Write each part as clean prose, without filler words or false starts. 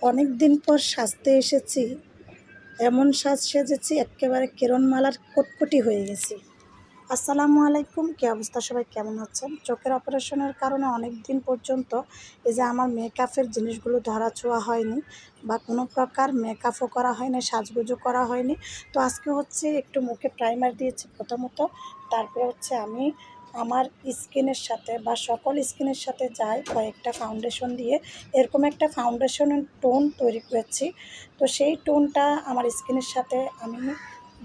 অনেক দিন পর সাজতে এসেছি। এমন সাজ সেজেছি এক্কেবারে কিরণমালার কটকটি হয়ে গেছি। আসসালামু আলাইকুম, কী অবস্থা, সবাই কেমন আছেন? চোখের অপারেশনের কারণে অনেক দিন পর্যন্ত এই যে আমার মেকআপের জিনিসগুলো ধরাছোঁয়া হয়নি বা কোনো প্রকার মেকআপও করা হয়নি, সাজগোজও করা হয়নি। তো আজকে হচ্ছে একটু মুখে প্রাইমার দিয়েছি প্রথমত, তারপরে হচ্ছে আমি আমার স্কিনের সাথে বা সকল স্কিনের সাথে যাই কয়েকটা ফাউন্ডেশন দিয়ে এরকম একটা ফাউন্ডেশনের টোন তৈরি করেছি। তো সেই টোনটা আমার স্কিনের সাথে আমি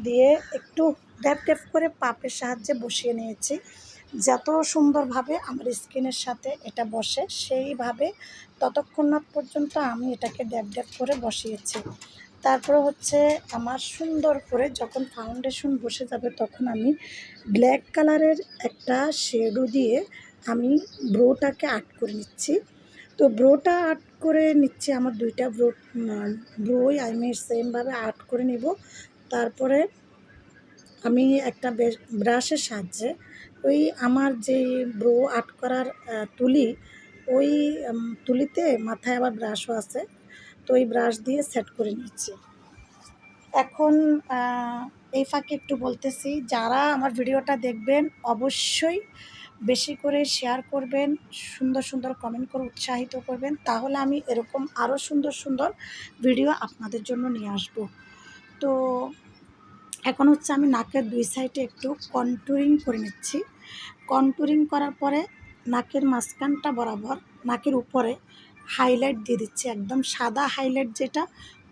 দিয়ে একটু ড্যাপ ড্যাপ করে পাপের সাহায্যে বসিয়ে নিয়েছি। যত সুন্দরভাবে আমার স্কিনের সাথে এটা বসে সেইভাবে ততক্ষণ না পর্যন্ত আমি এটাকে ড্যাপ ড্যাপ করে বসিয়েছি। তারপরে হচ্ছে আমার সুন্দর করে যখন ফাউন্ডেশন বসে যাবে তখন আমি ব্ল্যাক কালারের একটা শেডো দিয়ে আমি ব্রোটাকে আর্ট করে নিচ্ছি। তো ব্রোটা আর্ট করে নিচ্ছি, আমার দুইটা ব্রোই আমি সেমভাবে আর্ট করে নিব। তারপরে আমি একটা ব্রাশের সাহায্যে ওই আমার যে ব্রো আর্ট করার তুলি, ওই তুলিতে মাথায় আবার ব্রাশও আছে, তো ওই ব্রাশ দিয়ে সেট করে নিচ্ছি। এখন এই ফাঁকে একটু বলতেছি, যারা আমার ভিডিওটা দেখবেন অবশ্যই বেশি করে শেয়ার করবেন, সুন্দর সুন্দর কমেন্ট করে উৎসাহিত করবেন, তাহলে আমি এরকম আরও সুন্দর সুন্দর ভিডিও আপনাদের জন্য নিয়ে আসব। তো এখন হচ্ছে আমি নাকের দুই সাইডে একটু কন্টুরিং করে নিচ্ছি। কন্টুরিং করার পরে নাকের মাঝখানটা বরাবর নাকের উপরে হাইলাইট দিয়ে দিচ্ছি, একদম সাদা হাইলাইট যেটা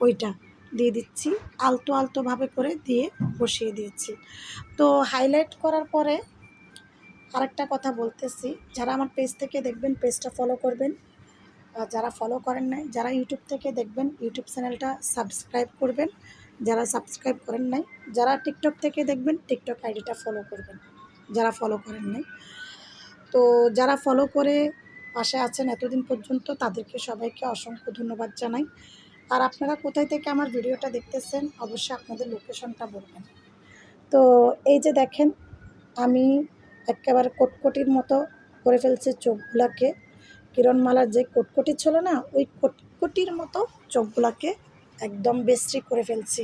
ওইটা দিয়ে দিচ্ছি, আলতো আলতোভাবে করে দিয়ে বসিয়ে দিয়েছি। তো হাইলাইট করার পরে আরেকটা কথা বলতেছি, যারা আমার পেজ থেকে দেখবেন পেজটা ফলো করবেন, আর যারা ফলো করেন নাই, যারা ইউটিউব থেকে দেখবেন ইউটিউব চ্যানেলটা সাবস্ক্রাইব করবেন, যারা সাবস্ক্রাইব করেন নাই, যারা টিকটক থেকে দেখবেন টিকটক আইডিটা ফলো করবেন, যারা ফলো করেন নাই। তো যারা ফলো করে পাশে আছেন এতদিন পর্যন্ত তাদেরকে সবাইকে অসংখ্য ধন্যবাদ জানাই। আর আপনারা কোথায় থেকে আমার ভিডিওটা দেখতেছেন অবশ্যই আপনাদের লোকেশনটা বলবেন। তো এই যে দেখেন, আমি একেবারে কটকটির মতো করে ফেলছি চোখগুলাকে। কিরণমালার যে কটকটি ছিল না, ওই কটকটির মতো চোখগুলাকে একদম বিশ্রী করে ফেলছি।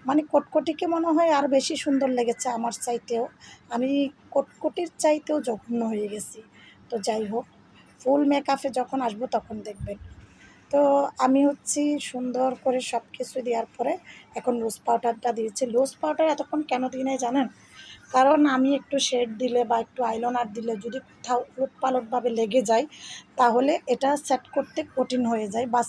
মানে কটকটিকে মনে হয় আর বেশি সুন্দর লেগেছে আমার চাইতেও, আমি কটকটির চাইতেও জঘন্য হয়ে গেছি। তো যাই হোক, ফুল মেকআপে যখন আসবো তখন দেখবেন। তো আমি হচ্ছি সুন্দর করে সব কিছু দেওয়ার পরে এখন লুজ পাউডারটা দিয়েছি। লুজ পাউডার এতক্ষণ কেন দিই নাই জানেন? কারণ আমি একটু শেড দিলে বা একটু আইলাইনার দিলে যদি কোথাও উলটপালটভাবে লেগে যায় তাহলে এটা সেট করতে কঠিন হয়ে যায় বা